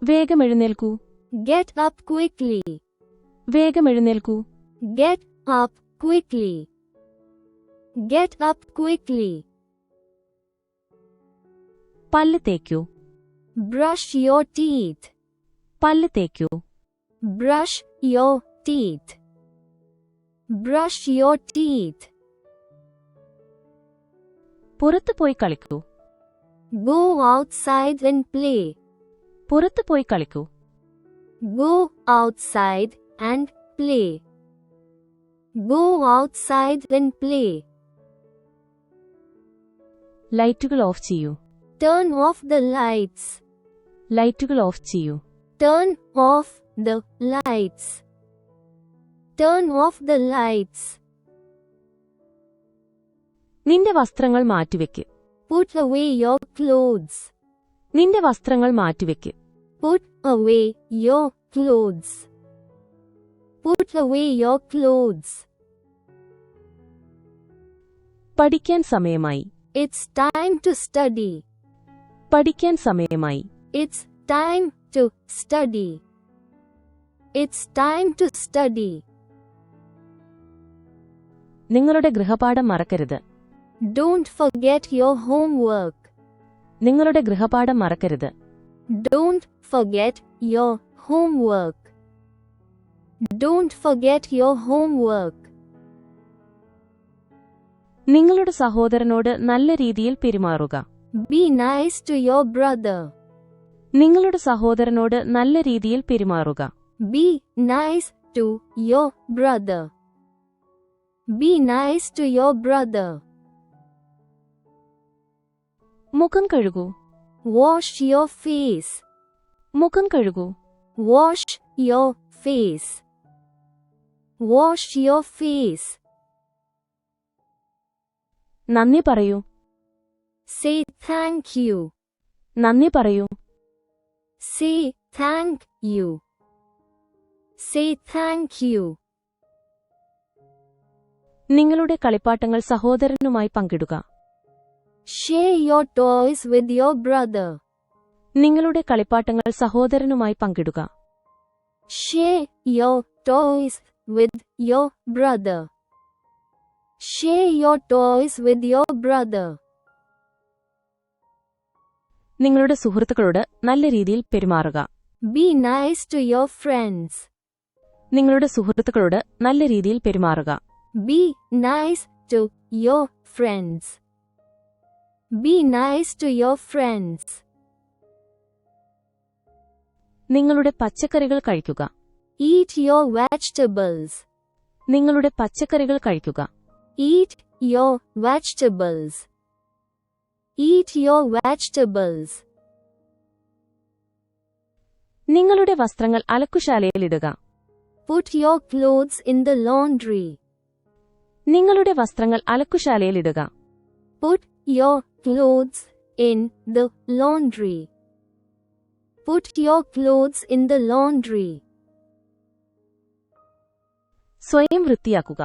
വേഗമെഴുന്നേൽക്കൂ. Get up quickly. വേഗമെഴുന്നേൽക്കൂ. Get up quickly. Get up quickly. പല്ല് തേക്കൂ. Brush your teeth. പല്ല് തേക്കൂ. Brush your teeth. Brush your teeth. പുറത്ത് പോയി കളിക്കൂ. Go outside and play. പുറത്ത് പോയി കളിക്കൂ. Go outside and play. Go outside and play. ലൈറ്റുകൾ of ചെയ്യൂ. Turn off the lights. ലൈറ്റുകൾ of ചെയ്യൂ. Turn off the lights. Turn off the lights. നിന്റെ വസ്ത്രങ്ങൾ മാറ്റിവെക്ക്. Put away your clothes. നിന്റെ വസ്ത്രങ്ങൾ മാറ്റിവെക്ക്. Put away your clothes. Put away your clothes. പഠിക്കാൻ സമയമായി. It's time to study. പഠിക്കാൻ സമയമായി. It's time to study. It's time to study. നിങ്ങളുടെ ഗൃഹപാഠം മറക്കരുത്. Don't forget your homework. നിങ്ങളുടെ ഗൃഹപാഠം മറക്കരുത്. Don't forget your homework. Don't forget your homework. നിങ്ങളുടെ സഹോദരനോട് നല്ല രീതിയിൽ പെരുമാറുക. Be nice to your brother. നിങ്ങളുടെ സഹോദരനോട് നല്ല രീതിയിൽ പെരുമാറുക. Be nice to your brother. Be nice to your brother. മുഖം കഴുകൂ. Wash your face. മുഖം കഴുകൂ. Wash your face. Wash your face. നന്ദി പറയൂ. Say thank you. നന്ദി പറയൂ. Say thank you. Say thank you. നിങ്ങളുടെ കളിപ്പാട്ടങ്ങൾ സഹോദരനുമായി പങ്കിടുക. Share your toys with your brother. നിങ്ങളുടെ കളിപ്പാട്ടങ്ങൾ സഹോദരനുമായി പങ്കിടുക. Share your toys with your brother. Share your toys with your brother. നിങ്ങളുടെ സുഹൃത്തുക്കളോട് നല്ല രീതിയിൽ പെരുമാറുക. Be nice to your friends. നിങ്ങളുടെ സുഹൃത്തുക്കളോട് നല്ല രീതിയിൽ പെരുമാറുക. Be nice to your friends. Be nice to your friends. നിങ്ങളുടെ പച്ചക്കറികൾ കഴിക്കുക. Eat your vegetables. നിങ്ങളുടെ പച്ചക്കറികൾ കഴിക്കുക. Eat your vegetables. Eat your vegetables. നിങ്ങളുടെ വസ്ത്രങ്ങൾ അലക്കുശാലയിലിടുക. Put your clothes in the laundry. നിങ്ങളുടെ വസ്ത്രങ്ങൾ അലക്കുശാലയിലിടുക. Put your clothes in the laundry. Put your clothes in the laundry. സ്വയം വൃത്തിയാക്കുക.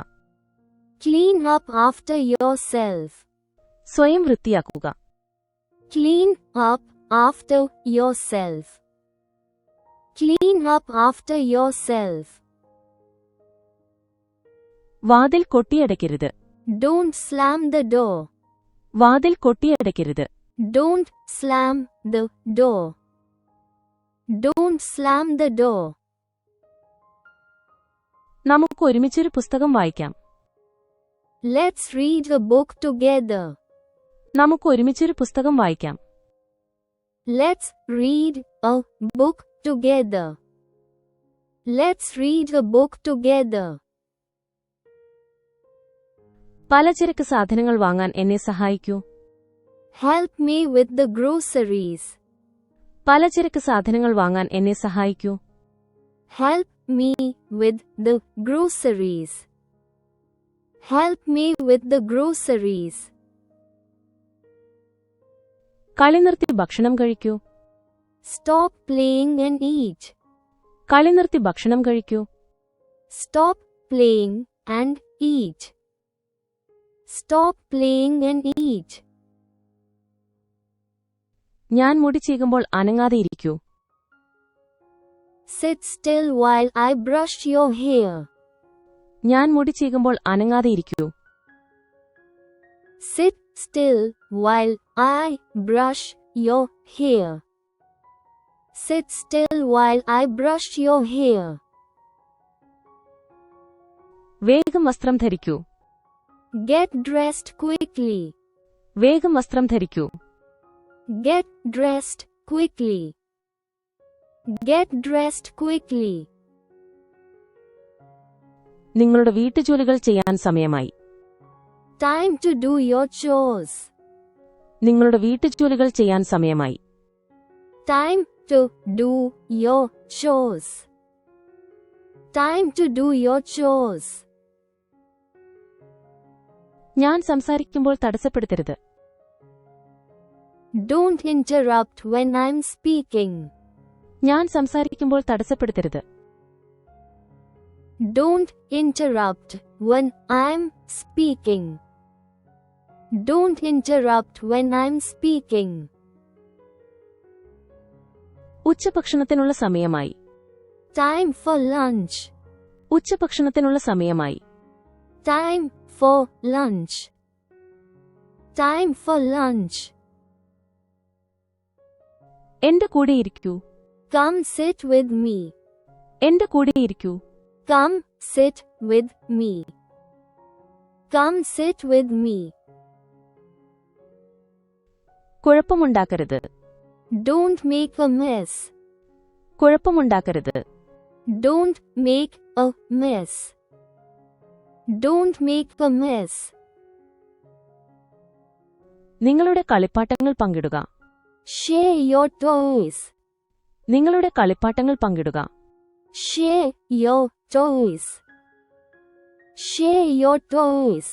Clean up after yourself. സ്വയം വൃത്തിയാക്കുക. Clean up after yourself. Clean up after yourself. വാതിൽ കൊട്ടിയടയ്ക്കരുത്. Don't slam the door. വാതിൽ കൊട്ടിയടയ്ക്കരുത്. Don't slam the door. Don't slam the door. നമുക്ക് ഒരുമിച്ചൊരു പുസ്തകം വായിക്കാം. Let's read a book together. നമുക്ക് ഒരുമിച്ചൊരു പുസ്തകം വായിക്കാം. Let's read a book together. Let's read a book together. പലചരക്ക് സാധനങ്ങൾ വാങ്ങാൻ എന്നെ സഹായിക്കൂ. Help me with the groceries. പലചരക്ക് സാധനങ്ങൾ വാങ്ങാൻ എന്നെ സഹായിക്കൂ. Help me with the groceries. Help me with the groceries. കളി നിർത്തി ഭക്ഷണം കഴിക്കൂ. Stop playing and eat. കളി നിർത്തി ഭക്ഷണം കഴിക്കൂ. Stop playing and eat. Stop playing and eat. ഞാൻ മുടി ചീകുമ്പോൾ അനങ്ങാതെ ഇരിക്കൂ. Sit still while I brush your hair. ഞാൻ മുടി ചീകുമ്പോൾ അനങ്ങാതെ ഇരിക്കൂ. Sit still while I brush your hair. Sit still while I brush your hair. വേഗം വസ്ത്രം ധരിക്കൂ. Get dressed quickly. വേഗം വസ്ത്രം ധരിക്കൂ. Get dressed quickly. Get dressed quickly. നിങ്ങളുടെ വീട്ടുജോലികൾ ചെയ്യാൻ സമയമായി. Time to do your chores. നിങ്ങളുടെ വീട്ടുജോലികൾ ചെയ്യാൻ സമയമായി. Time to do your chores. Time to do your chores. ഞാൻ സംസാരിക്കുമ്പോൾ തടസ്സപ്പെടുത്തരുത്. Don't interrupt when I'm speaking. ഞാൻ സംസാരിക്കുമ്പോൾ തടസ്സപ്പെടുത്തരുത്. Don't interrupt when I'm speaking. Don't interrupt when I'm speaking. ഉച്ചഭക്ഷണത്തിനുള്ള സമയമായി. Time for lunch. ഉച്ചഭക്ഷണത്തിനുള്ള സമയമായി. Time for lunch. Time for lunch. എന്റെ കൂടെ ഇരിക്കൂ. Come sit with me. എന്റെ കൂടെ ഇരിക്കൂ. Come sit with me. Come sit with me. കുഴപ്പമുണ്ടാക്കരുത്. Don't make a mess. കുഴപ്പമുണ്ടാക്കരുത്. Don't make a mess. Don't make a mess. നിങ്ങളുടെ കളിപ്പാട്ടങ്ങൾ പങ്കിടുക. Share your toys. നിങ്ങളുടെ കളിപ്പാട്ടങ്ങൾ പങ്കിടുക. Share your toys. Share your toys.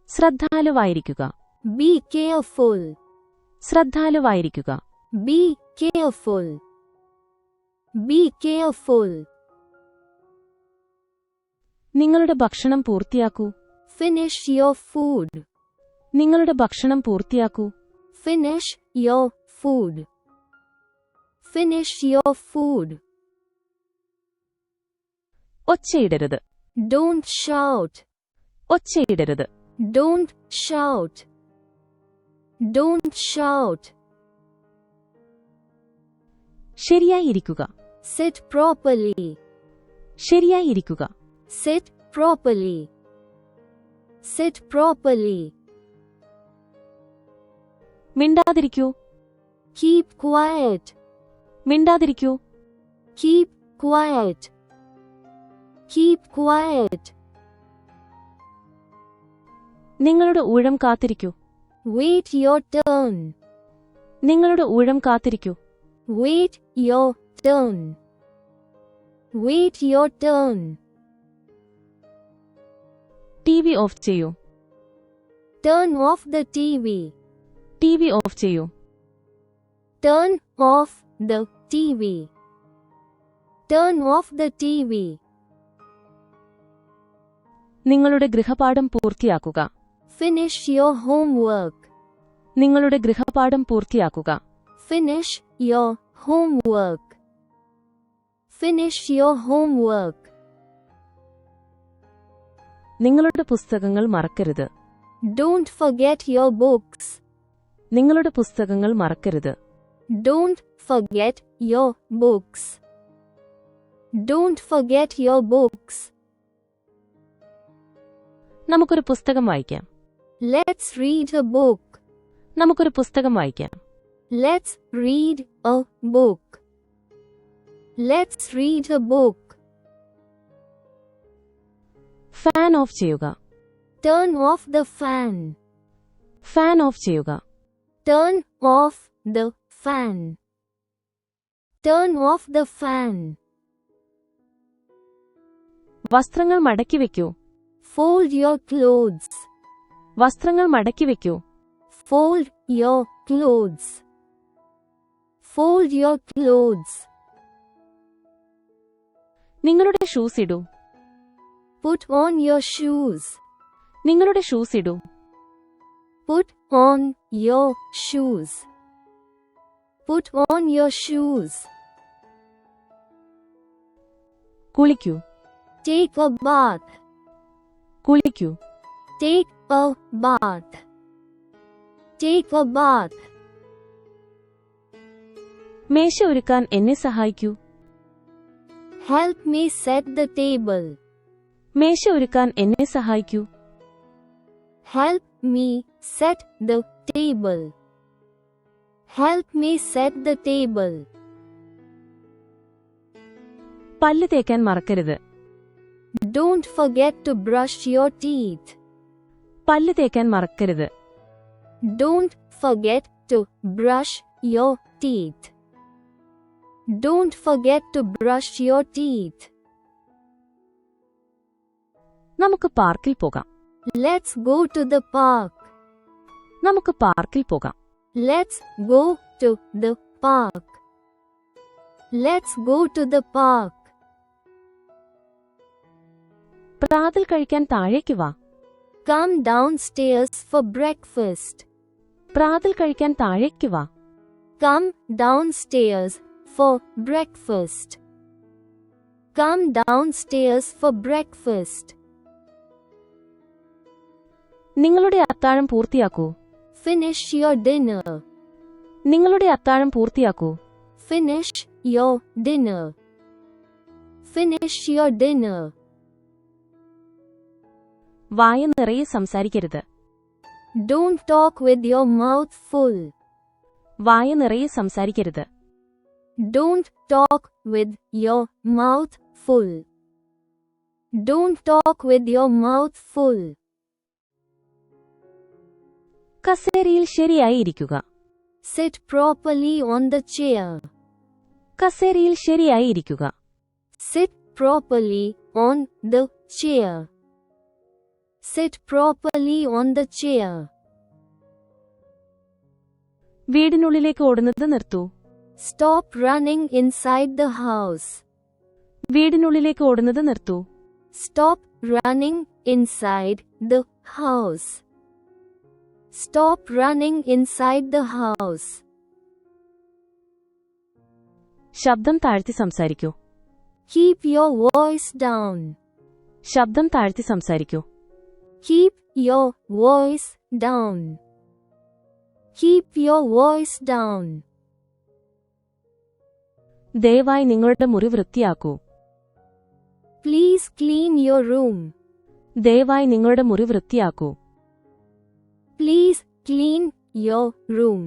ശ്രദ്ധാലുവായിരിക്കുക. Be careful. ശ്രദ്ധാലുവായിരിക്കുക. Be careful. Be careful. നിങ്ങളുടെ ഭക്ഷണം പൂർത്തിയാക്കൂ. Finish your food. നിങ്ങളുടെ ഭക്ഷണം പൂർത്തിയാക്കൂ. Finish your food. Finish your food. ഒച്ചയിടരുത്. Don't shout. ഒച്ചയിടരുത്. Don't shout. Don't shout. ശരിയായിരിക്കുക. Sit properly. ശരിയായിരിക്കുക. Sit properly. Sit properly. മിണ്ടാതിരിക്കൂ. Keep quiet. മിണ്ടാതിരിക്കൂ. Keep quiet. Keep quiet. നിങ്ങളുടെ ഊഴം കാത്തിരിക്കൂ. Wait your turn. നിങ്ങളുടെ ഊഴം കാത്തിരിക്കൂ. Wait your turn. Wait your turn. TV of ചെയ്യൂ. Turn off the TV. TV of ചെയ്യൂ. Turn off the TV. Turn off the TV. നിങ്ങളുടെ ഗൃഹപാഠം പൂർത്തിയാക്കുക. Finish your homework. നിങ്ങളുടെ ഗൃഹപാഠം പൂർത്തിയാക്കുക. Finish your homework. Finish your homework. നിങ്ങളുടെ പുസ്തകങ്ങൾ മറക്കരുത്. Don't forget your books. നിങ്ങളുടെ പുസ്തകങ്ങൾ മറക്കരുത്. Don't forget your books. Don't forget your books. നമുക്കൊരു പുസ്തകം വായിക്കാം. Let's read a book. നമുക്കൊരു പുസ്തകം വായിക്കാം. Let's read a book. Let's read a book. Fan of ചെയ്യുക. Turn off the fan. Fan of ചെയ്യുക. Turn off the fan. Turn off the fan. വസ്ത്രങ്ങൾ മടക്കി വെക്കൂ. Fold your clothes. വസ്ത്രങ്ങൾ മടക്കി വെക്കൂ. Fold your clothes. Fold your clothes. നിങ്ങളുടെ shoes ഇടൂ. Put on your shoes. നിങ്ങളുടെ ഷൂസ് ഇടൂ. Put on your shoes. Put on your shoes. കുളിക്കൂ. Take a bath. കുളിക്കൂ. Take a bath. Take a bath. മേശ ഒരുക്കാൻ എന്നെ സഹായിക്കൂ. Help me set the table. മേശ ഒരുക്കാൻ എന്നെ സഹായിക്കൂ. Help me set the table. Help me set the table. പല്ല് തേക്കാൻ മറക്കരുത്. Don't forget to brush your teeth. പല്ല് തേക്കാൻ മറക്കരുത്. Don't forget to brush your teeth. Don't forget to brush your teeth. നമുക്ക് പാർക്കിൽ പോകാം. Let's go to the park. നമുക്ക് പാർക്കിൽ പോകാം. Let's go to the park. Let's go to the park. പ്രാതൽ കഴിക്കാൻ താഴേക്ക് വാ. Come downstairs for breakfast. പ്രാതൽ കഴിക്കാൻ താഴേക്ക് വാ. Come downstairs for breakfast. Come downstairs for breakfast. നിങ്ങളുടെ അത്താഴം പൂർത്തിയാക്കൂ. Finish your dinner. നിങ്ങളുടെ അത്താഴം പൂർത്തിയാക്കൂ. Finish your dinner. Finish your dinner. വായ നിറയെ സംസാരിക്കരുത്. Don't talk with your mouth full. വായ നിറയെ സംസാരിക്കരുത്. Don't talk with your mouth full. Don't talk with your mouth full. കസേരയിൽ ശരിയായി ഇരിക്കുക. Sit properly on the chair. കസേരയിൽ ശരിയായി ഇരിക്കുക. Sit properly on the chair. Sit properly on the chair. വീടിനുള്ളിലേക്ക് ഓടുന്നത് നിർത്തൂ. Stop running inside the house. വീടിനുള്ളിലേക്ക് ഓടുന്നത് നിർത്തൂ. Stop running inside the house. Stop running inside the house. ശബ്ദം താഴ്ത്തി സംസാരിക്കൂ. Keep your voice down. ശബ്ദം താഴ്ത്തി സംസാരിക്കൂ. Keep your voice down. Keep your voice down. ദയവായി നിങ്ങളുടെ മുറി വൃത്തിയാക്കൂ. Please clean your room. ദയവായി നിങ്ങളുടെ മുറി വൃത്തിയാക്കൂ. Please clean your room.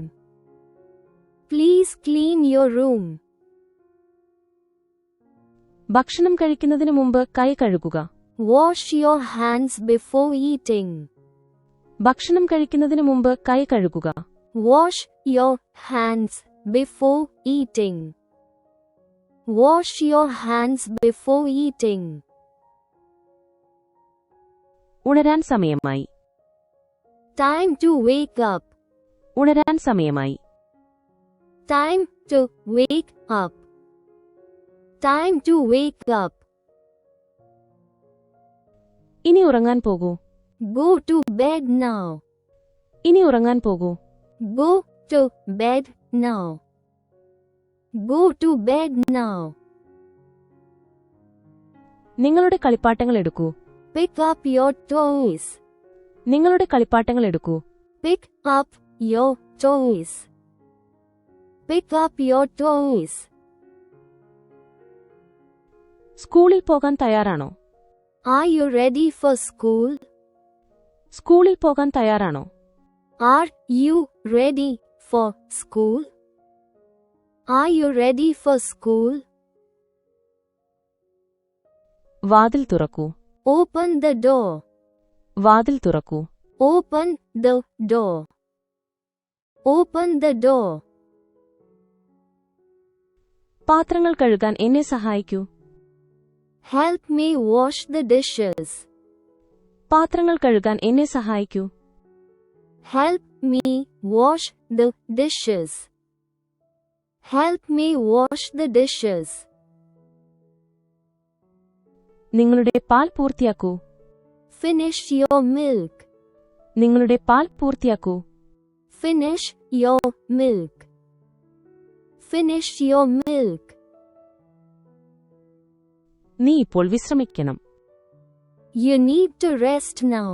Please clean your room. ഭക്ഷണം കഴിക്കുന്നതിന് മുമ്പ് കൈ കഴുകുക. Wash your hands before eating. ഭക്ഷണം കഴിക്കുന്നതിന് മുമ്പ് കൈ കഴുകുക. Wash your hands before eating. Wash your hands before eating. ഉണരാൻ സമയമായി. Time to wake up. ഉണരാൻ സമയമായി. Time to wake up. Time to wake up. ഇനി ഉറങ്ങാൻ പോകൂ. Go to bed now. ഇനി ഉറങ്ങാൻ പോകൂ. Go to bed now. Go to bed now. നിങ്ങളുടെ കളിപ്പാട്ടങ്ങൾ എടുക്കൂ. Pick up your toys. നിങ്ങളുടെ കളിപ്പാട്ടങ്ങൾ എടുക്കൂ. Pick up your toys. Pick up your toys. സ്കൂളിൽ പോകാൻ തയ്യാറാണോ? Are you ready for school? സ്കൂളിൽ പോകാൻ തയ്യാറാണോ? Are you ready for school? Are you ready for school? വാതിൽ തുറക്കൂ. Open the door. വാതിൽ തുറക്കൂ. Open the door. Open the door. പാത്രങ്ങൾ കഴുകാൻ എന്നെ സഹായിക്കൂ. Help me wash the dishes. പാത്രങ്ങൾ കഴുകാൻ എന്നെ സഹായിക്കൂ. Help me wash the dishes. Help me wash the dishes. നിങ്ങളുടെ പാൽ പൂർത്തിയാക്കൂ. Finish your milk. നിങ്ങളുടെ പാൽ പൂർത്തിയാക്കൂ. Finish your milk. Finish your milk. നീ ഇപ്പോൾ വിശ്രമിക്കണം. You need to rest now.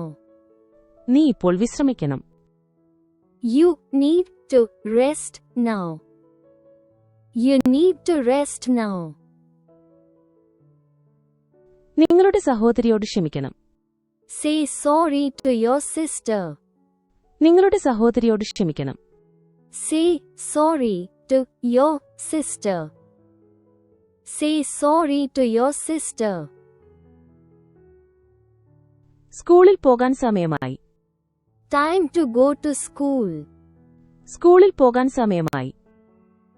നീ ഇപ്പോൾ വിശ്രമിക്കണം. You need to rest now. You need to rest now. നിങ്ങളുടെ സഹോദരിയോട് ക്ഷമിക്കണം. Say sorry to your sister. നിങ്ങളുടെ സഹോദരിയോട് ക്ഷമിക്കണം. Say sorry to your sister. Say sorry to your sister. സ്കൂളിൽ പോകാൻ സമയമായി. Time to go to school. സ്കൂളിൽ പോകാൻ സമയമായി.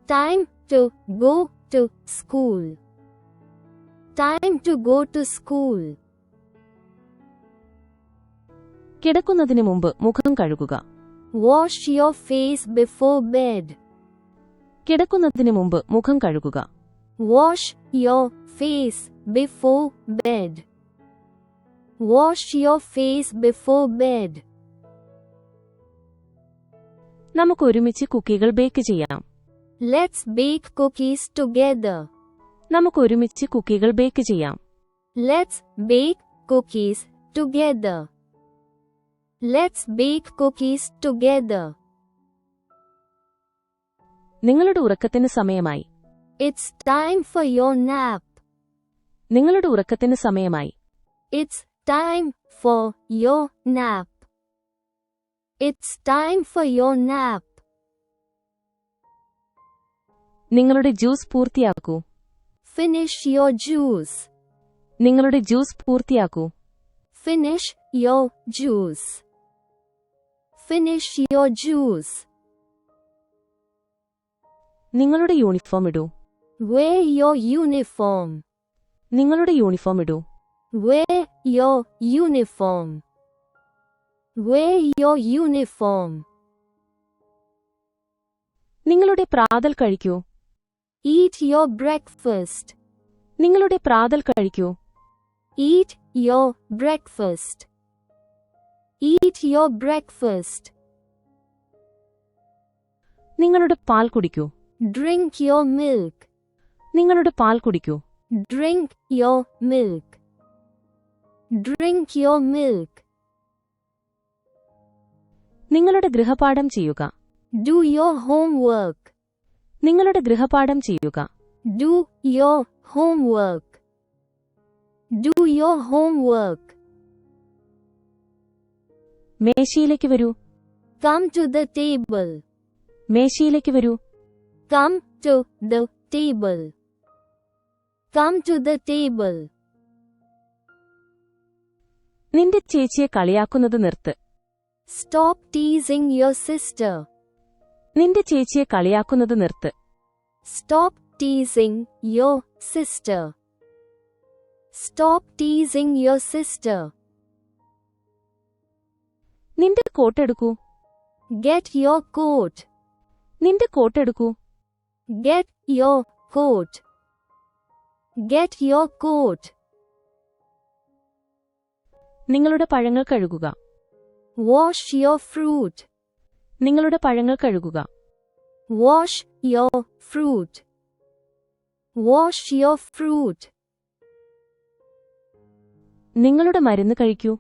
Time to go to school. Time to go to school. കിടക്കുന്നതിന് മുമ്പ് മുഖം കഴുകുക. Wash your face before bed. കിടക്കുന്നതിന് മുമ്പ് മുഖം കഴുകുക. Wash your face before bed. Wash your face before bed. നമുക്ക് ഒരുമിച്ച് കുക്കികൾ ബേക്ക് ചെയ്യാം. Let's bake cookies together. നമുക്ക് ഒരുമിച്ച് കുക്കികൾ ബേക്ക് ചെയ്യാം. Let's bake cookies together. Let's bake cookies together. നിങ്ങളുടെ ഉറക്കത്തിന് സമയമായി. It's time for your nap. നിങ്ങളുടെ ഉറക്കത്തിന് സമയമായി. It's time for your nap. It's time for your nap. നിങ്ങളുടെ ജ്യൂസ് പൂർത്തിയാക്കൂ. Finish your juice. നിങ്ങളുടെ ജ്യൂസ് പൂർത്തിയാക്കൂ. Finish your juice. Finish your juice. നിങ്ങളുടെ uniform ഇടൂ. Wear your uniform. നിങ്ങളുടെ യൂണിഫോം ഇടൂ. Wear your uniform. Wear your uniform. നിങ്ങളുടെ പ്രാതൽ കഴിക്കൂ. Eat your breakfast. നിങ്ങളുടെ പ്രാതൽ കഴിക്കൂ. Eat your breakfast. Eat your breakfast. നിങ്ങളുടെ പാൽ കുടിക്കൂ. Drink your milk. നിങ്ങളുടെ പാൽ കുടിക്കൂ. Drink your milk. Drink your milk. നിങ്ങളുടെ ഗൃഹപാഠം ചെയ്യുക. Do your homework. നിങ്ങളുടെ ഗൃഹപാഠം ചെയ്യുക. Do your homework. Do your homework. മേശയിലേക്ക് വരൂ. Come to the table. മേശയിലേക്ക് വരൂ. Come to the table. Come to the table. നിന്റെ ചേച്ചിയെ കളിയാക്കുന്നത് നിർത്ത്. Stop teasing your sister. നിന്റെ ചേച്ചിയെ കളിയാക്കുന്നത് നിർത്ത്. Stop teasing your sister. Stop teasing your sister. നിന്റെ കോട്ട് എടുക്കൂ. Get your coat. നിന്റെ കോട്ട് എടുക്കൂ. Get your coat. Get your coat. നിങ്ങളുടെ പഴങ്ങൾ കഴുകുക. Wash your fruit. നിങ്ങളുടെ പഴങ്ങൾ കഴുകുക. Wash your fruit. Wash your fruit. നിങ്ങളുടെ മരുന്ന് കഴിക്കൂ.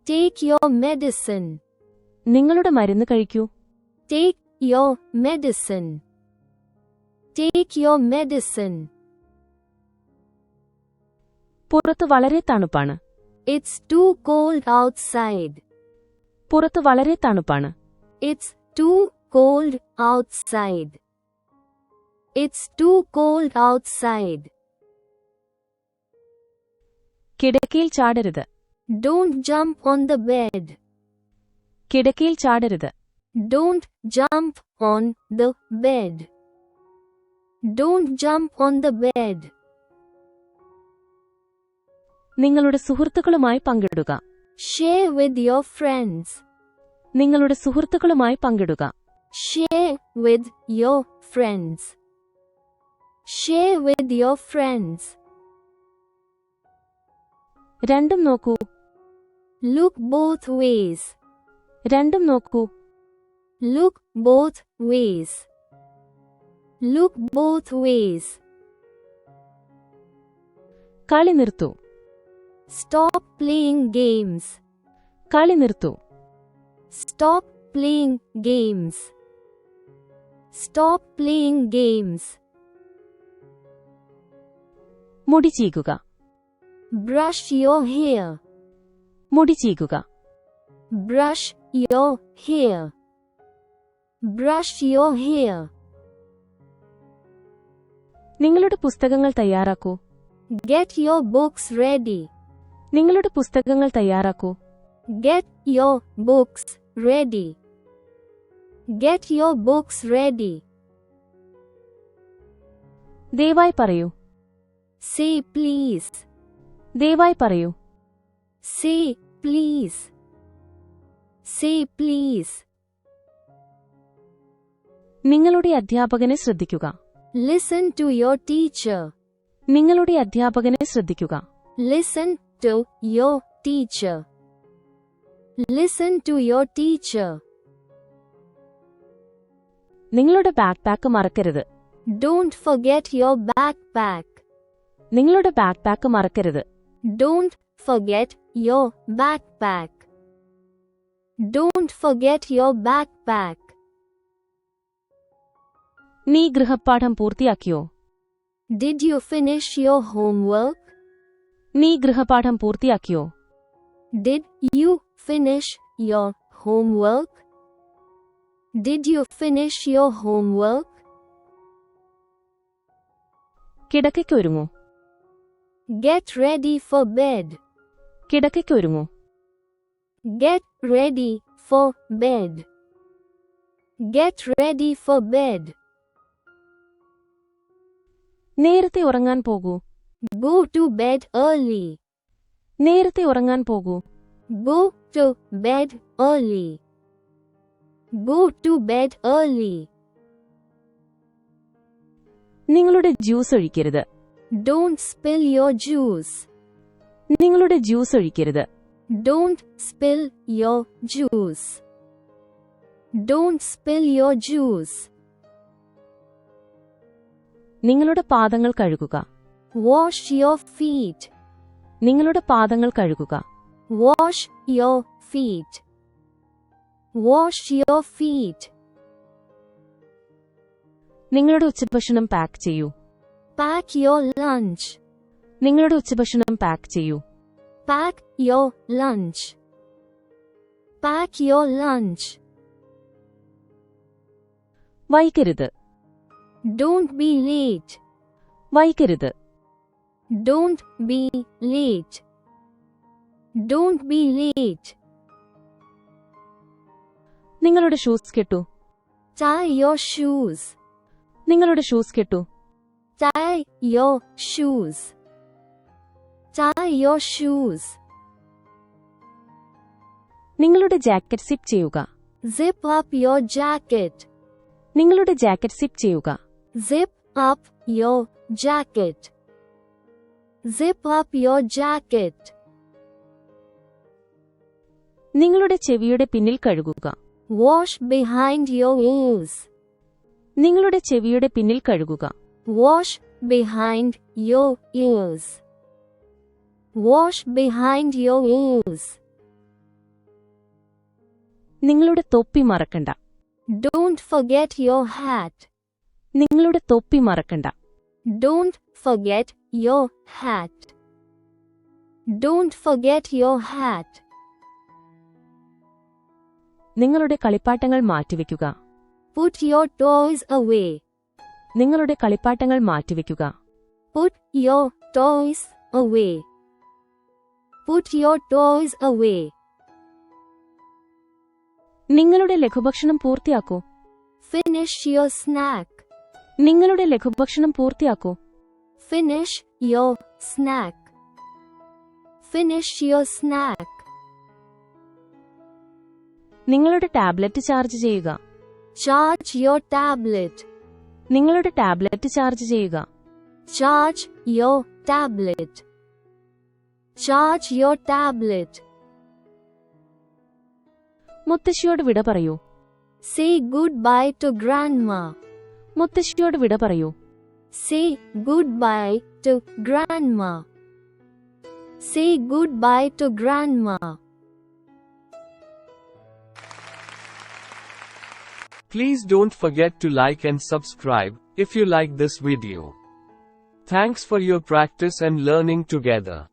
Take your medicine. നിങ്ങളുടെ മരുന്ന് കഴിക്കൂ. Take your medicine. Take your medicine. പുറത്ത് വളരെ തണുപ്പാണ്. It's too cold outside. പുറത്ത് വളരെ തണുപ്പാണ്. It's too cold outside. It's too cold outside. കിടക്കയിൽ ചാടരുത്. Don't jump on the bed. കിടക്കയിൽ ചാടരുത്. Don't jump on the bed. Don't jump on the bed. നിങ്ങളുടെ സുഹൃത്തുക്കളുമായി പങ്കിടുക. Share with your friends. നിങ്ങളുടെ സുഹൃത്തുക്കളുമായി പങ്കിടുക. Share with your friends. Share with your friends. രണ്ടും നോക്കൂ. Look both ways. രണ്ടും നോക്കൂ. Look both ways. Look both ways. കളി നിർത്തൂ. Stop playing games. കളി നിർത്തൂ. Stop playing games. Stop playing games. മുടി ചീകുക. Brush your hair. മുടി ചീകുക. Brush your hair. Brush your hair. നിങ്ങളുടെ പുസ്തകങ്ങൾ തയ്യാറാക്കൂ. Get your books ready. നിങ്ങളുടെ പുസ്തകങ്ങൾ തയ്യാറാക്കൂ. Get your books ready. Get your books ready. ദയവായി പറയൂ. Say please. ദയവായി പറയൂ. Say please. Say please. നിങ്ങളുടെ അധ്യാപകനെ ശ്രദ്ധിക്കുക. Listen to your teacher. നിങ്ങളുടെ അധ്യാപകനെ ശ്രദ്ധിക്കുക. Listen to your teacher. Listen to your teacher. നിങ്ങളുടെ ബാക്ക്പാക്ക് മറക്കരുത്. Don't forget your backpack. നിങ്ങളുടെ ബാക്ക്പാക്ക് മറക്കരുത്. Don't forget your backpack. Don't forget your backpack. നീ ഗൃഹപാഠം പൂർത്തിയാക്കിയോ? Did you finish your homework? നീ ഗൃഹപാഠം പൂർത്തിയാക്കിയോ? Did you finish your homework? Did you finish your homework? കിടക്കയ്ക്ക് ഒരുങ്ങൂ. Get ready for bed. കിടക്കയ്ക്ക് ഒരുങ്ങൂ. Get ready for bed. Get ready for bed. നേരത്തെ ഉറങ്ങാൻ പോകൂ. Go to bed early. നേരത്തെ ഉറങ്ങാൻ പോകൂ. Go to bed early. Go to bed early. നിങ്ങളുടെ juice ഒഴിക്കരുത്. Don't spill your juice. നിങ്ങളുടെ juice ഒഴിക്കരുത്. Don't spill your juice. Don't spill your juice. നിങ്ങളുടെ പാദങ്ങൾ കഴുകുക. Wash your feet. നിങ്ങളുടെ പാദങ്ങൾ കഴുകുക. Wash your feet. Wash your feet. നിങ്ങളുടെ ഉച്ചഭക്ഷണം പാക്ക് ചെയ്യൂ. Pack your lunch. നിങ്ങളുടെ ഉച്ചഭക്ഷണം പാക്ക് ചെയ്യൂ. Pack your lunch. Pack your lunch. വൈകരുത്. Don't be late. വൈകരുത്. Don't be late. Don't be late. നിങ്ങളുടെ ഷൂസ് കെട്ടു. Tie your shoes. നിങ്ങളുടെ ഷൂസ് കെട്ടു. Tie your shoes. Tie your shoes. നിങ്ങളുടെ jacket zip ചെയ്യുക. Zip up your jacket. നിങ്ങളുടെ jacket zip ചെയ്യുക. Zip up your jacket. Zip up your jacket. നിങ്ങളുടെ ചെവിയുടെ പിന്നിൽ കഴുകുക. Wash behind your ears. നിങ്ങളുടെ ചെവിയുടെ പിന്നിൽ കഴുകുക. Wash behind your ears. Wash behind your ears. നിങ്ങളുടെ തൊപ്പി മറക്കണ്ട. Don't forget your hat. നിങ്ങളുടെ തൊപ്പി മറക്കണ്ട. Don't forget your hat. Don't forget your hat. നിങ്ങളുടെ കളിപ്പാട്ടങ്ങൾ മാറ്റിവെക്കുക. Put your toys away. നിങ്ങളുടെ കളിപ്പാട്ടങ്ങൾ മാറ്റിവെക്കുക. Put your toys away. Put your toys away. നിങ്ങളുടെ ലഘുഭക്ഷണം പൂർത്തിയാക്കൂ. Finish your snack. നിങ്ങളുടെ ലഘുഭക്ഷണം പൂർത്തിയാക്കൂ. Finish your snack. Finish your snack. നിങ്ങളുടെ ടാബ്ലറ്റ് ചാർജ് ചെയ്യുക. Charge your tablet. നിങ്ങളുടെ ടാബ്ലറ്റ് ചാർജ് ചെയ്യുക. Charge your tablet. Charge your tablet. മുത്തശ്ശിയോട് വിട പറയൂ. Say goodbye to grandma. മുത്തശ്ശിയോട് വിട പറയൂ. Say goodbye to grandma. Say goodbye to Grandma. Please don't forget to like and subscribe if you like this video. Thanks for your practice and learning together.